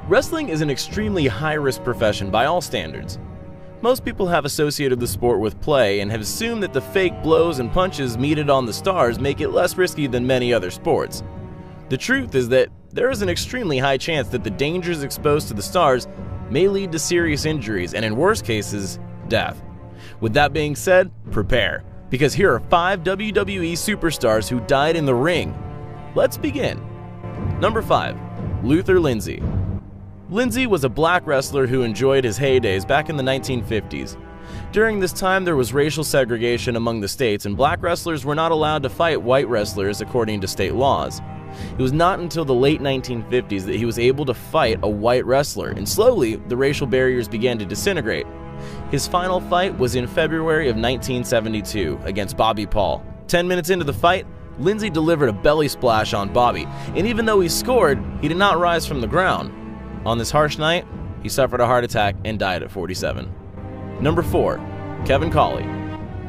Wrestling is an extremely high-risk profession by all standards. Most people have associated the sport with play and have assumed that the fake blows and punches meted on the stars make it less risky than many other sports. The truth is that there is an extremely high chance that the dangers exposed to the stars may lead to serious injuries and, in worst cases, death. With that being said, prepare, because here are 5 WWE superstars who died in the ring. Let's begin. Number 5. Luther Lindsay. Lindsay was a black wrestler who enjoyed his heydays back in the 1950s. During this time, there was racial segregation among the states, and black wrestlers were not allowed to fight white wrestlers according to state laws. It was not until the late 1950s that he was able to fight a white wrestler, and slowly, the racial barriers began to disintegrate. His final fight was in February of 1972 against Bobby Paul. 10 minutes into the fight, Lindsay delivered a belly splash on Bobby, and even though he scored, he did not rise from the ground. On this harsh night, he suffered a heart attack and died at 47. Number 4. Kevin Colley.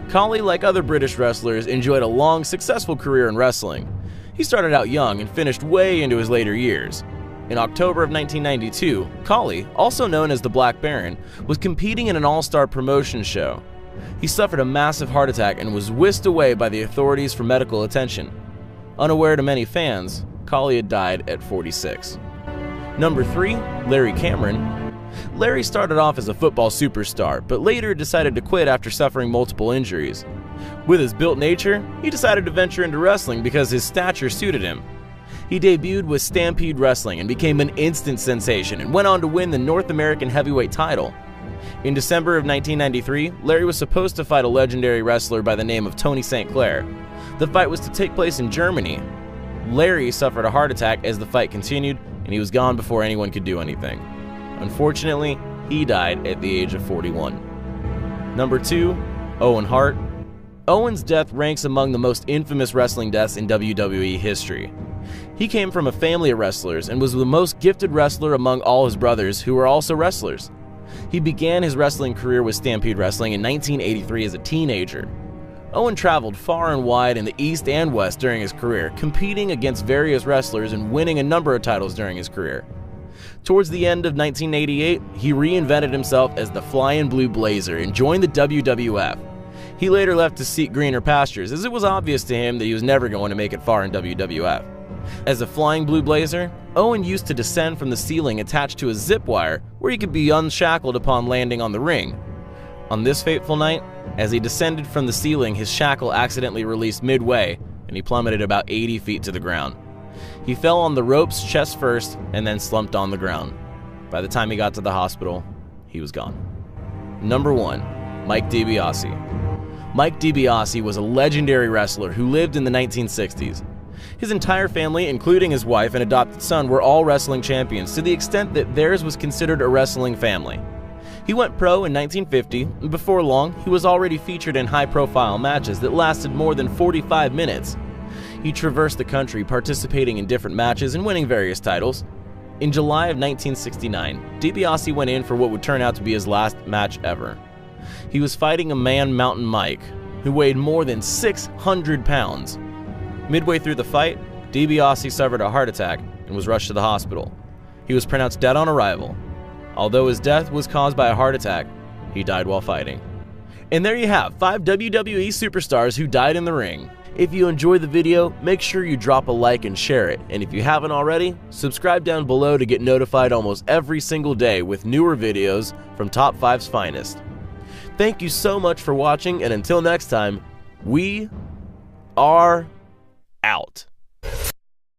Colley, like other British wrestlers, enjoyed a long, successful career in wrestling. He started out young and finished way into his later years. In October of 1992, Colley, also known as the Black Baron, was competing in an all-star promotion show. He suffered a massive heart attack and was whisked away by the authorities for medical attention. Unaware to many fans, Colley had died at 46. Number 3. Larry Cameron. Larry started off as a football superstar, but later decided to quit after suffering multiple injuries. With his built nature, he decided to venture into wrestling because his stature suited him. He debuted with Stampede Wrestling and became an instant sensation and went on to win the North American Heavyweight title. In December of 1993, Larry was supposed to fight a legendary wrestler by the name of Tony St. Clair. The fight was to take place in Germany. Larry suffered a heart attack as the fight continued, and he was gone before anyone could do anything. Unfortunately, he died at the age of 41. Number 2. Owen Hart. Owen's death ranks among the most infamous wrestling deaths in WWE history. He came from a family of wrestlers and was the most gifted wrestler among all his brothers, who were also wrestlers. He began his wrestling career with Stampede Wrestling in 1983 as a teenager. Owen traveled far and wide in the East and West during his career, competing against various wrestlers and winning a number of titles during his career. Towards the end of 1988, he reinvented himself as the Flying Blue Blazer and joined the WWF. He later left to seek greener pastures, as it was obvious to him that he was never going to make it far in WWF. As a Flying Blue Blazer, Owen used to descend from the ceiling attached to a zip wire where he could be unshackled upon landing on the ring. On this fateful night, as he descended from the ceiling, his shackle accidentally released midway, and he plummeted about 80 feet to the ground. He fell on the ropes chest first and then slumped on the ground. By the time he got to the hospital, he was gone. Number 1. Mike DiBiase. Mike DiBiase was a legendary wrestler who lived in the 1960s. His entire family, including his wife and adopted son, were all wrestling champions to the extent that theirs was considered a wrestling family. He went pro in 1950, and before long, he was already featured in high-profile matches that lasted more than 45 minutes. He traversed the country participating in different matches and winning various titles. In July of 1969, DiBiase went in for what would turn out to be his last match ever. He was fighting a man, Mountain Mike, who weighed more than 600 pounds. Midway through the fight, DiBiase suffered a heart attack and was rushed to the hospital. He was pronounced dead on arrival. Although his death was caused by a heart attack, he died while fighting. And there you have 5 WWE superstars who died in the ring. If you enjoyed the video, make sure you drop a like and share it. And if you haven't already, subscribe down below to get notified almost every single day with newer videos from Top 5's finest. Thank you so much for watching, and until next time, we are out.